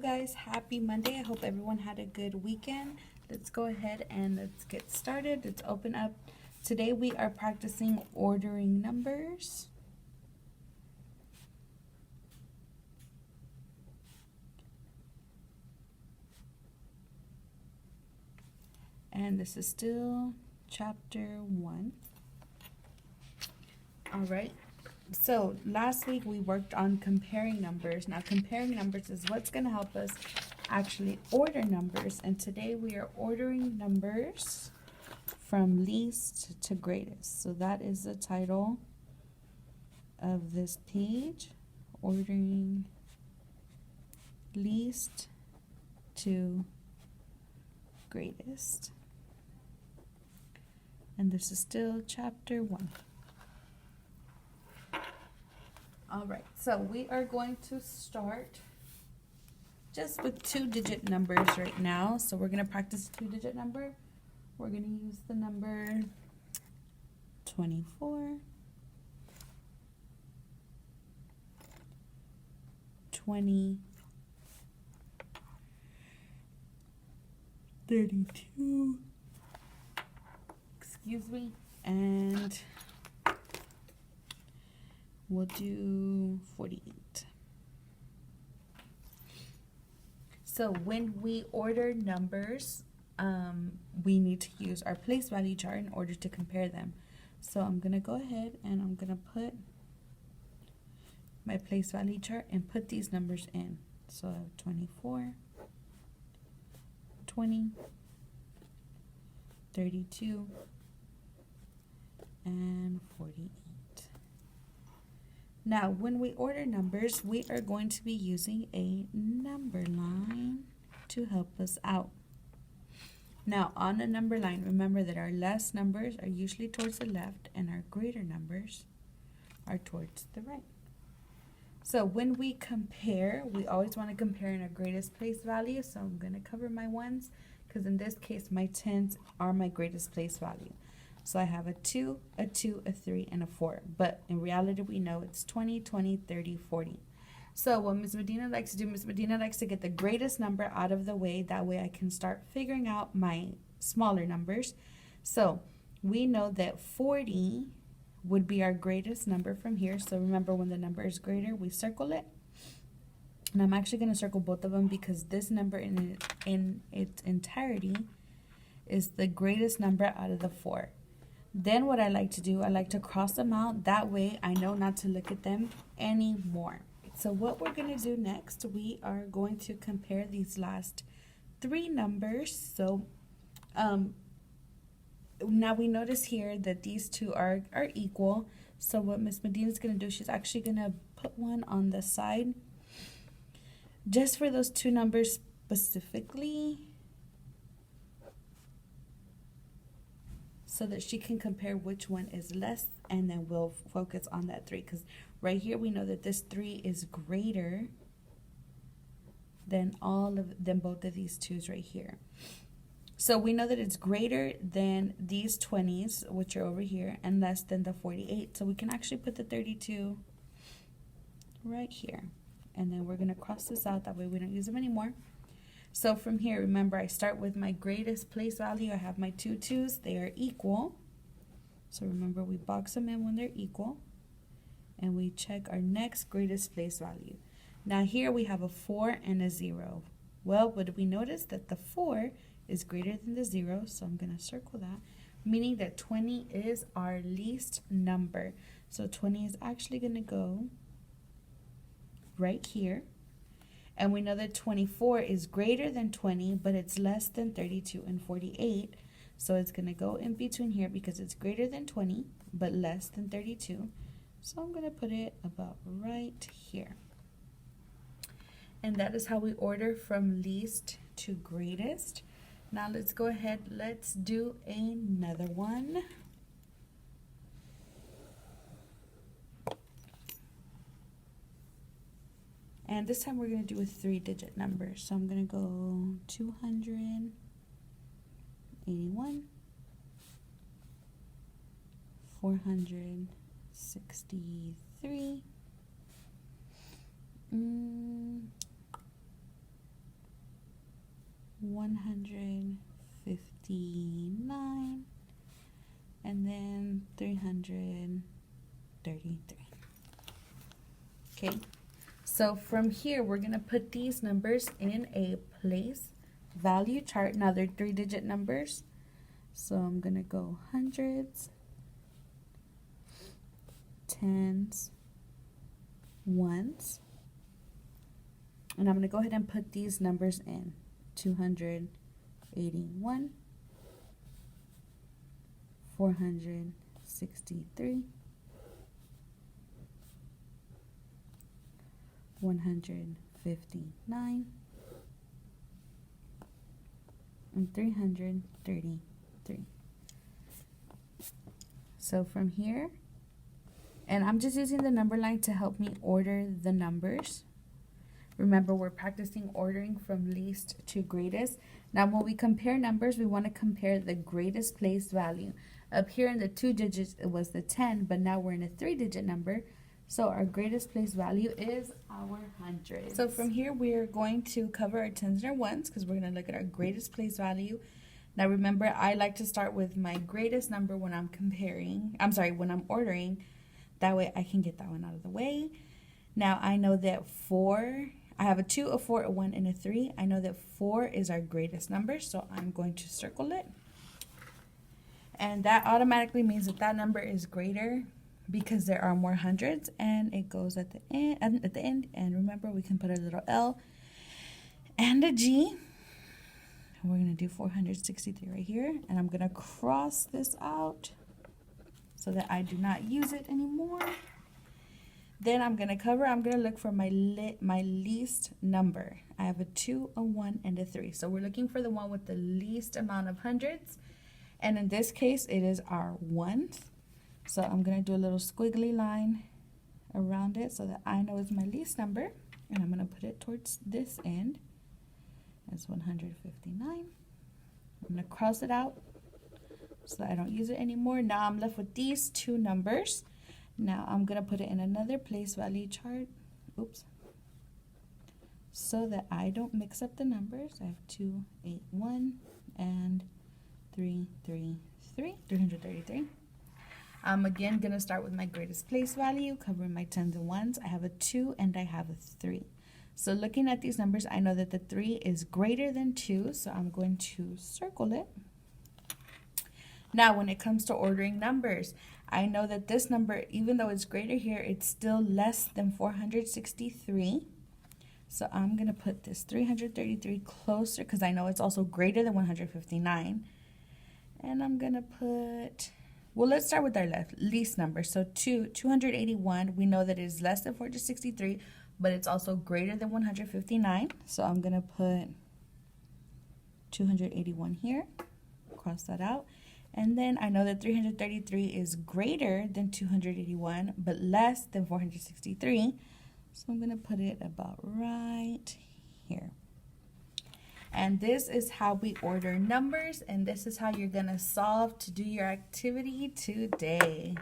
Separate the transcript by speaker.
Speaker 1: Guys, happy Monday. I hope everyone had a good weekend. Let's go ahead and let's get started. Let's open up. Today we are practicing ordering numbers. And this is still chapter 1. All right. So last week we worked on comparing numbers. Now comparing numbers is what's going to help us actually order numbers. And today we are ordering numbers from least to greatest. So that is the title of this page, ordering least to greatest. And this is still chapter 1. All right, so we are going to start just with 2-digit numbers right now. So we're going to practice a 2-digit number. We're going to use the number 24, 20, 32, excuse me, and we'll do 48. So when we order numbers, we need to use our place value chart in order to compare them. So I'm going to go ahead and I'm going to put my place value chart and put these numbers in. So 24, 20, 32, and 48. Now, when we order numbers, we are going to be using a number line to help us out. Now, on a number line, remember that our less numbers are usually towards the left and our greater numbers are towards the right. So when we compare, we always want to compare in our greatest place value. So I'm going to cover my ones because in this case, my 10s are my greatest place value. So I have a 2, a 2, a 3, and a 4. But in reality, we know it's 20, 20, 30, 40. So what Ms. Medina likes to do, Ms. Medina likes to get the greatest number out of the way. That way I can start figuring out my smaller numbers. So we know that 40 would be our greatest number from here. So remember, when the number is greater, we circle it. And I'm actually going to circle both of them because this number in its entirety is the greatest number out of the 4. Then what I like to do, I like to cross them out. That way I know not to look at them anymore. So what we're going to do next, we are going to compare these last 3 numbers. So now we notice here that these two are equal. So what Miss Medina is going to do, she's actually going to put one on the side just for those 2 numbers specifically, so that she can compare which one is less, and then we'll focus on that 3, because right here we know that this 3 is greater than both of these 2's right here. So we know that it's greater than these 20s, which are over here, and less than the 48. So we can actually put the 32 right here, and then we're going to cross this out. That way we don't use them anymore. So from here, remember, I start with my greatest place value. I have my 2 2's. They are equal. So remember, we box them in when they're equal. And we check our next greatest place value. Now here we have a 4 and a 0. Well, what do we notice? That the 4 is greater than the 0. So I'm going to circle that, meaning that 20 is our least number. So 20 is actually going to go right here. And we know that 24 is greater than 20, but it's less than 32 and 48. So it's going to go in between here because it's greater than 20, but less than 32. So I'm going to put it about right here. And that is how we order from least to greatest. Now let's go ahead. Let's do another one. And this time we're going to do a 3-digit number. So I'm going to go 281, 463, 159, and then 333. Okay, so from here we're gonna put these numbers in a place value chart. Now they're 3-digit numbers, so I'm gonna go hundreds, tens, ones, and I'm gonna go ahead and put these numbers in. 281, 463, 159, and 333. So from here, and I'm just using the number line to help me order the numbers. Remember, we're practicing ordering from least to greatest. Now, when we compare numbers, we want to compare the greatest place value. Up here in the 2 digits, it was the 10, but now we're in a 3-digit number. So our greatest place value is our hundreds. So from here, we're going to cover our tens and our ones because we're going to look at our greatest place value. Now, remember, I like to start with my greatest number when I'm when I'm ordering. That way I can get that one out of the way. Now, I know that I have a 2, a 4, a 1, and a 3. I know that 4 is our greatest number, so I'm going to circle it. And that automatically means that that number is greater because there are more hundreds, and it goes at the end. And remember, we can put a little L and a G. And we're going to do 463 right here, and I'm going to cross this out so that I do not use it anymore. Then I'm going to look for my least number. I have a 2, a 1, and a 3. So we're looking for the one with the least amount of hundreds. And in this case, it is our ones. So I'm going to do a little squiggly line around it so that I know it's my least number. And I'm going to put it towards this end. That's 159. I'm going to cross it out so that I don't use it anymore. Now I'm left with these 2 numbers. Now I'm going to put it in another place value chart. Oops. So that I don't mix up the numbers. I have 281 and 333. I'm again going to start with my greatest place value, covering my tens and ones. I have a 2 and I have a 3. So looking at these numbers, I know that the 3 is greater than 2, so I'm going to circle it. Now, when it comes to ordering numbers, I know that this number, even though it's greater here, it's still less than 463. So I'm going to put this 333 closer because I know it's also greater than 159. And I'm going to put, well, let's start with our least number. So 281, we know that it is less than 463, but it's also greater than 159. So I'm going to put 281 here, cross that out. And then I know that 333 is greater than 281, but less than 463. So I'm going to put it about right here. And this is how we order numbers, and this is how you're going to solve to do your activity today.